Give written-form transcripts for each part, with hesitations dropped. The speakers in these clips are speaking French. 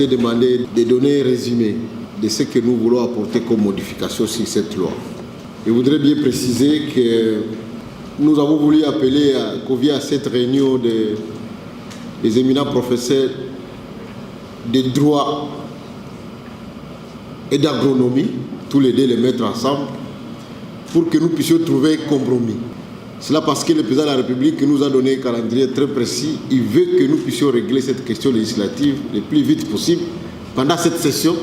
été demandé de donner un résumé de ce que nous voulons apporter comme modification sur cette loi. Je voudrais bien préciser que nous avons voulu appeler qu'on vienne à cette réunion des éminents professeurs de droit et d'agronomie, tous les deux les mettre ensemble, pour que nous puissions trouver un compromis. Cela parce que le président de la République nous a donné un calendrier très précis. Il veut que nous puissions régler cette question législative le plus vite possible pendant cette session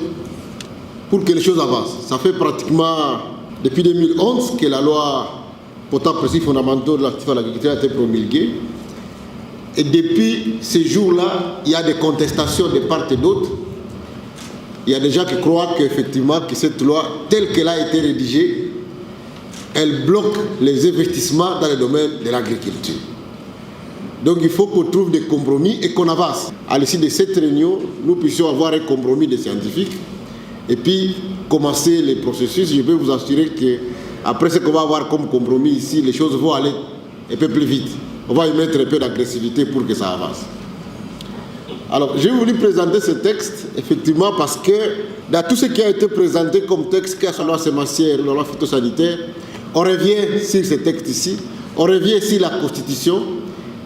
pour que les choses avancent. Ça fait pratiquement depuis 2011 que la loi portant principes fondamentaux relatifs à l'agriculture a été promulguée. Et depuis ces jours-là, il y a des contestations de part et d'autre. Il y a des gens qui croient qu'effectivement que cette loi, telle qu'elle a été rédigée, elle bloque les investissements dans le domaine de l'agriculture. Donc il faut qu'on trouve des compromis et qu'on avance. À l'issue de cette réunion, nous puissions avoir un compromis des scientifiques et puis commencer les processus. Je peux vous assurer qu'après ce qu'on va avoir comme compromis ici, les choses vont aller un peu plus vite. On va y mettre un peu d'agressivité pour que ça avance. Alors, j'ai voulu présenter ce texte, effectivement, parce que dans tout ce qui a été présenté comme texte, qu'il y a sur la loi sémencière, la loi phytosanitaire, on revient sur ce texte ici, on revient sur la Constitution,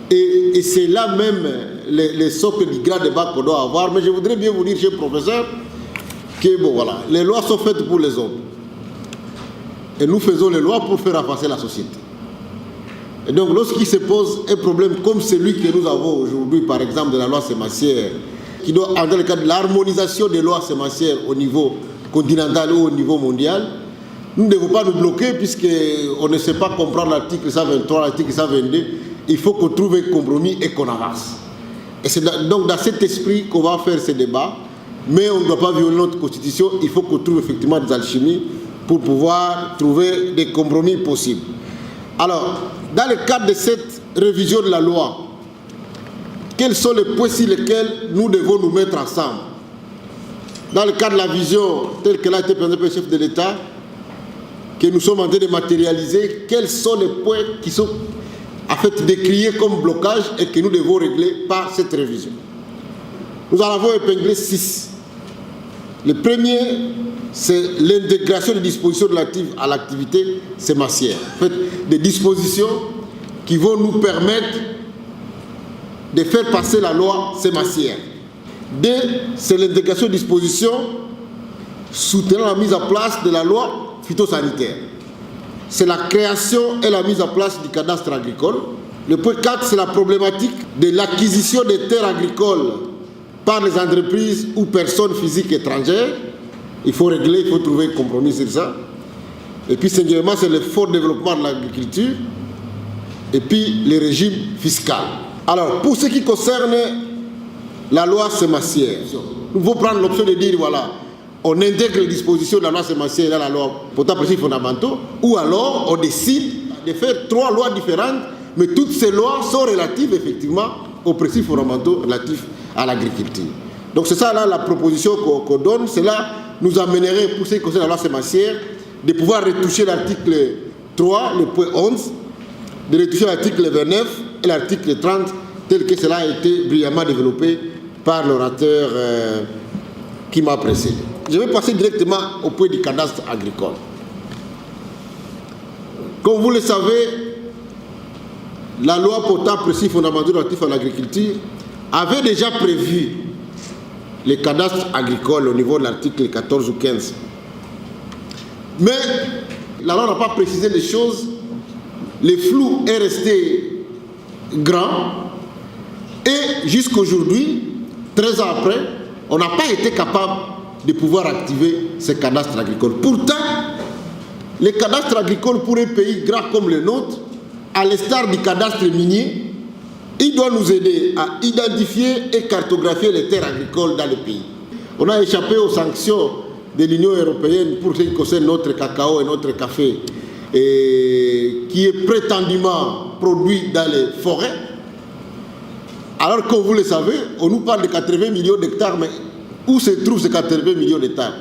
et c'est là même les socles du grand débat qu'on doit avoir. Mais je voudrais bien vous dire, chez le professeur, que bon, voilà, les lois sont faites pour les hommes. Et nous faisons les lois pour faire avancer la société. Et donc, lorsqu'il se pose un problème comme celui que nous avons aujourd'hui, par exemple, de la loi sémencière, qui doit, dans le cadre de l'harmonisation des lois sémencières au niveau continental ou au niveau mondial, nous ne devons pas nous bloquer puisqu'on ne sait pas comprendre l'article 123, l'article 122. Il faut qu'on trouve un compromis et qu'on avance. Et c'est donc dans cet esprit qu'on va faire ce débat. Mais on ne doit pas violer notre constitution. Il faut qu'on trouve effectivement des alchimies pour pouvoir trouver des compromis possibles. Alors, dans le cadre de cette révision de la loi, quels sont les points sur lesquels nous devons nous mettre ensemble? Dans le cadre de la vision telle qu'elle a été présentée par le chef de l'État, que nous sommes en train de matérialiser, quels sont les points qui sont en fait décriés comme blocage et que nous devons régler par cette révision. Nous en avons épinglé 6. Le premier, c'est l'intégration des dispositions relatives à l'activité sémencière. En fait, des dispositions qui vont nous permettre de faire passer la loi sémencière. 2, c'est l'intégration des dispositions soutenant la mise en place de la loi phytosanitaire. C'est la création et la mise en place du cadastre agricole. Le point 4, c'est la problématique de l'acquisition des terres agricoles par les entreprises ou personnes physiques étrangères. Il faut régler, il faut trouver un compromis sur ça. Et puis, cinquièmement, c'est le fort développement de l'agriculture. Et puis, le régime fiscal. Alors, pour ce qui concerne la loi sémencière, nous devons prendre l'option de dire, voilà, on intègre les dispositions de la loi sémencière dans la loi portant principes fondamentaux, ou alors on décide de faire 3 lois différentes, mais toutes ces lois sont relatives, effectivement, aux principes fondamentaux relatifs à l'agriculture. Donc c'est ça là la proposition qu'on donne. Cela nous amènerait, pour ce qui concerne la loi sémencière, de pouvoir retoucher l'article 3, le point 11, de retoucher l'article 29 et l'article 30, tel que cela a été brillamment développé par l'orateur qui m'a précédé. Je vais passer directement au point du cadastre agricole. Comme vous le savez, la loi portant principes fondamentaux relatifs à l'agriculture avait déjà prévu les cadastres agricoles au niveau de l'article 14 ou 15. Mais la loi n'a pas précisé les choses. Le flou est resté grand. Et jusqu'aujourd'hui, 13 ans après, on n'a pas été capable de pouvoir activer ces cadastres agricoles. Pourtant, les cadastres agricoles pour un pays grand comme le nôtre, à l'instar du cadastre minier, il doit nous aider à identifier et cartographier les terres agricoles dans le pays. On a échappé aux sanctions de l'Union européenne pour ce qui concerne notre cacao et notre café, et qui est prétendument produit dans les forêts. Alors que vous le savez, on nous parle de 80 millions d'hectares, mais où se trouvent ces 80 millions d'hectares?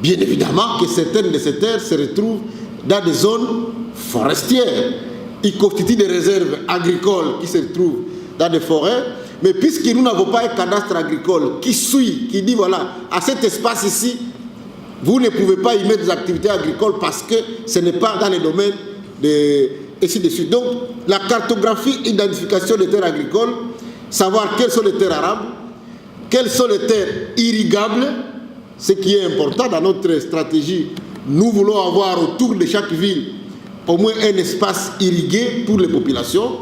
Bien évidemment que certaines de ces terres se retrouvent dans des zones forestières. Ils constituent des réserves agricoles qui se trouvent dans des forêts, Mais puisque nous n'avons pas un cadastre agricole qui suit, qui dit voilà, à cet espace ici, vous ne pouvez pas y mettre des activités agricoles parce que ce n'est pas dans les domaines de... et ainsi de suite. Donc, la cartographie, identification des terres agricoles, savoir quelles sont les terres arables, quelles sont les terres irrigables, ce qui est important dans notre stratégie. Nous voulons avoir autour de chaque ville au moins un espace irrigué pour les populations,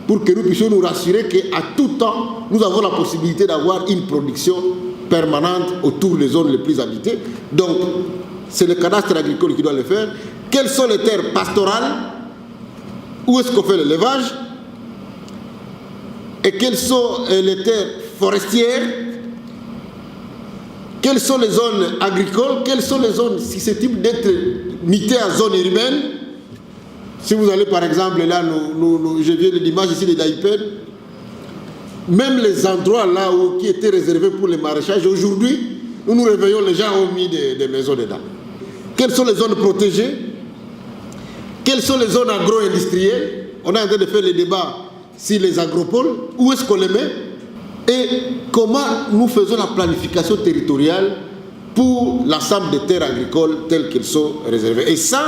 pour que nous puissions nous rassurer qu'à tout temps, nous avons la possibilité d'avoir une production permanente autour des zones les plus habitées. Donc, c'est le cadastre agricole qui doit le faire. Quelles sont les terres pastorales? Où est-ce qu'on fait l'élevage? Et quelles sont les terres forestières? Quelles sont les zones agricoles? Quelles sont les zones susceptibles d'être mitées à zone urbaine? Si vous allez par exemple, là, je viens de l'image ici de Daïpen, même les endroits là où, qui étaient réservés pour les maraîchages, aujourd'hui, nous nous réveillons, les gens ont mis des maisons dedans. Quelles sont les zones protégées? Quelles sont les zones agro-industrielles? On est en train de faire les débats sur les agropoles. Où est-ce qu'on les met? Et comment nous faisons la planification territoriale pour l'ensemble des terres agricoles telles qu'elles sont réservées. Et ça,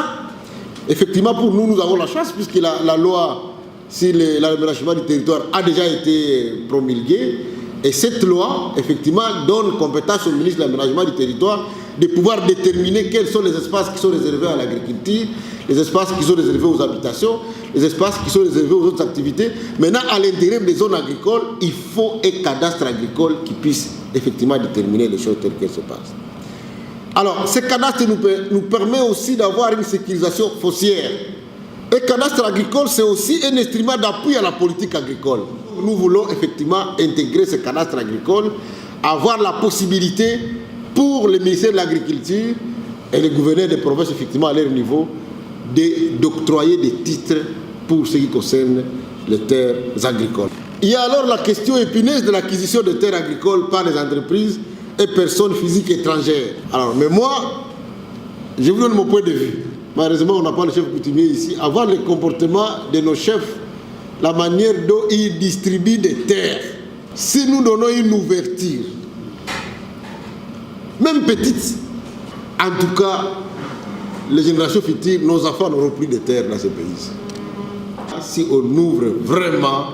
effectivement, pour nous, nous avons la chance puisque la loi sur l'aménagement du territoire a déjà été promulguée. Et cette loi, effectivement, donne compétence au ministre de l'aménagement du territoire de pouvoir déterminer quels sont les espaces qui sont réservés à l'agriculture, les espaces qui sont réservés aux habitations, les espaces qui sont réservés aux autres activités. Maintenant, à l'intérieur des zones agricoles, il faut un cadastre agricole qui puisse effectivement déterminer les choses telles qu'elles se passent. Alors, ce cadastre nous permet aussi d'avoir une sécurisation foncière. Un cadastre agricole, c'est aussi un instrument d'appui à la politique agricole. Nous voulons effectivement intégrer ce cadastre agricole, avoir la possibilité pour le ministère de l'Agriculture et les gouverneurs des provinces, effectivement, à leur niveau, d'octroyer des titres pour ce qui concerne les terres agricoles. Il y a alors la question épineuse de l'acquisition de terres agricoles par les entreprises et personnes physiques étrangères. Alors, mais moi, je vous donne mon point de vue. Malheureusement, on n'a pas le chef coutumier ici. Avoir le comportement de nos chefs, la manière dont ils distribuent des terres, si nous donnons une ouverture, même petite, en tout cas, les générations futures, nos enfants n'auront plus de terres dans ce pays. Si on ouvre vraiment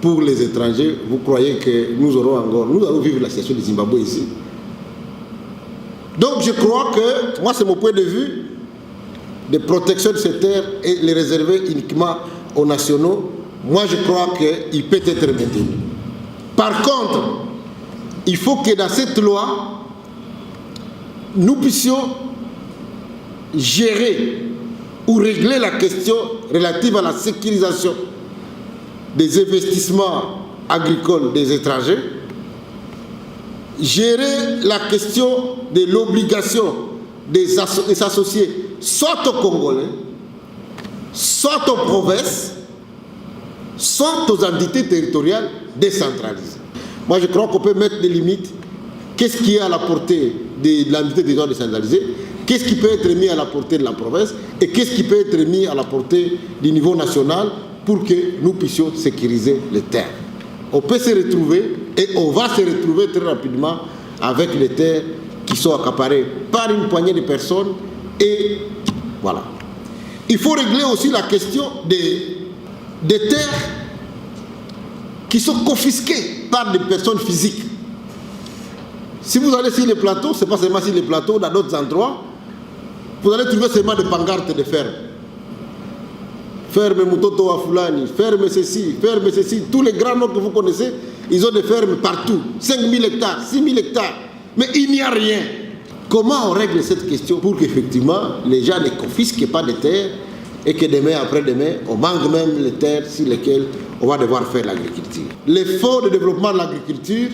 pour les étrangers, vous croyez que nous allons vivre la situation du Zimbabwe ici? Donc je crois que, moi c'est mon point de vue, de protection de ces terres et les réserver uniquement aux nationaux, moi je crois qu'il peut être maintenu. Par contre, il faut que dans cette loi, nous puissions gérer ou régler la question relative à la sécurisation des investissements agricoles des étrangers, gérer la question de l'obligation des associés, soit aux Congolais, soit aux provinces, soit aux entités territoriales décentralisées. Moi, je crois qu'on peut mettre des limites. Qu'est-ce qui est à la portée de l'entité territoriale décentralisée? Qu'est-ce qui peut être mis à la portée de la province? Et qu'est-ce qui peut être mis à la portée du niveau national pour que nous puissions sécuriser les terres? On peut se retrouver, et on va se retrouver très rapidement avec les terres qui sont accaparées par une poignée de personnes. Et voilà. Il faut régler aussi la question des terres qui sont confisquées par des personnes physiques. Si vous allez sur les plateaux, ce n'est pas seulement sur les plateaux, dans d'autres endroits, vous allez trouver seulement des pancartes de ferme. Ferme Mutoto Afulani, ferme ceci, tous les grands noms que vous connaissez, ils ont des fermes partout, 5000 hectares, 6000 hectares, mais il n'y a rien. Comment on règle cette question pour qu'effectivement les gens ne confisquent pas de terres et que demain, après-demain, on manque même les terres sur lesquelles on va devoir faire l'agriculture? Les fonds de développement de l'agriculture,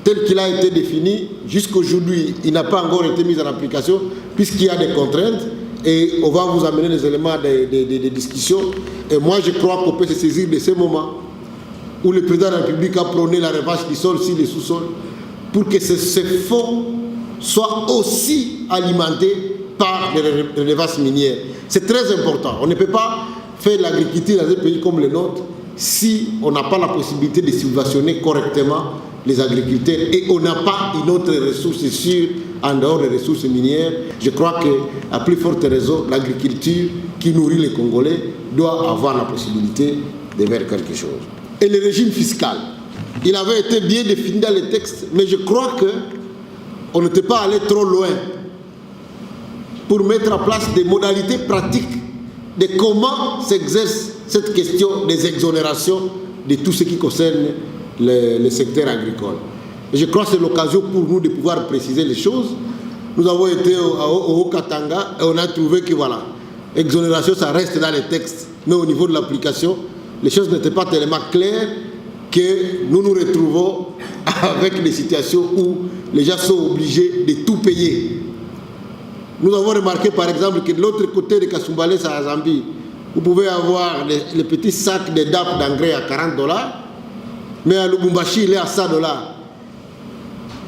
tel qu'il a été défini, jusqu'aujourd'hui, il n'a pas encore été mis en application puisqu'il y a des contraintes et on va vous amener les éléments de discussion. Et moi, je crois qu'on peut se saisir de ces moments où le président de la République a prôné la revanche du sol sur les sous-sols pour que ces fonds soient aussi alimentés par les redevances minières. C'est très important. On ne peut pas faire l'agriculture dans un pays comme le nôtre si on n'a pas la possibilité de subventionner correctement les agriculteurs et on n'a pas une autre ressource sûre en dehors des ressources minières. Je crois qu'à plus forte raison, l'agriculture qui nourrit les Congolais doit avoir la possibilité de faire quelque chose. Et le régime fiscal, il avait été bien défini dans les textes, mais je crois qu'on n'était pas allé trop loin pour mettre en place des modalités pratiques de comment s'exerce cette question des exonérations de tout ce qui concerne le secteur agricole. Et je crois que c'est l'occasion pour nous de pouvoir préciser les choses. Nous avons été au Haut-Katanga et on a trouvé que voilà, exonération, ça reste dans les textes, mais au niveau de l'application, les choses n'étaient pas tellement claires que nous nous retrouvons avec des situations où les gens sont obligés de tout payer. Nous avons remarqué par exemple que de l'autre côté de Kasumbalès à Zambie, vous pouvez avoir les petits sacs de DAP d'engrais à $40, mais à Lubumbashi, il est à $100.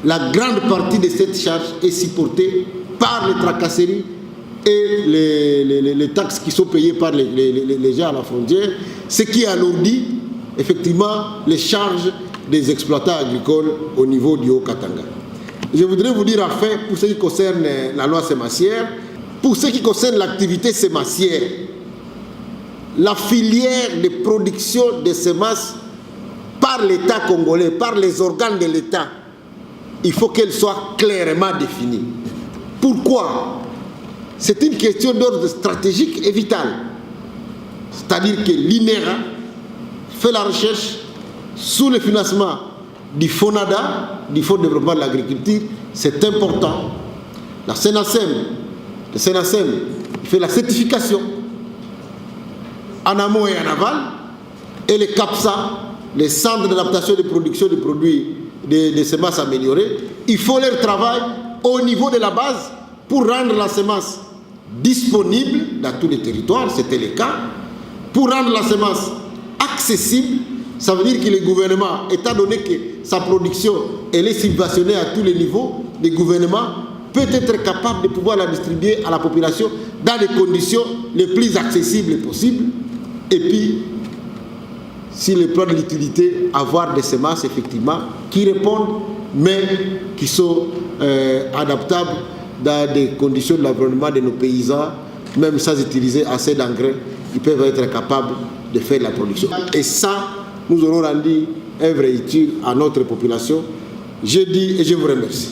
La grande partie de cette charge est supportée par les tracasseries et les taxes qui sont payées par les gens à la frontière, ce qui alourdit effectivement les charges des exploitants agricoles au niveau du Haut-Katanga. Je voudrais vous dire enfin, pour ce qui concerne la loi sémancière, pour ce qui concerne l'activité sémancière, la filière de production de semences par l'État congolais, par les organes de l'État, il faut qu'elle soit clairement définie. Pourquoi? C'est une question d'ordre stratégique et vital. C'est-à-dire que l'INERA fait la recherche sous le financement du FONADA, du Fonds de développement de l'agriculture, c'est important. Le SENASEM fait la certification en amont et en aval, et les CAPSA, les centres d'adaptation de production de produits des semences améliorées, ils font leur travail au niveau de la base pour rendre la semence disponible dans tous les territoires, c'était le cas, pour rendre la semence accessible. Ça veut dire que le gouvernement, étant donné que sa production elle est subventionnée à tous les niveaux, le gouvernement peut être capable de pouvoir la distribuer à la population dans les conditions les plus accessibles possibles. Et puis, si le plan de l'utilité, avoir des semences effectivement qui répondent, mais qui sont adaptables dans des conditions de l'environnement de nos paysans, même sans utiliser assez d'engrais, ils peuvent être capables de faire la production. Et ça, nous aurons rendu un vrai utile à notre population. Je dis et je vous remercie.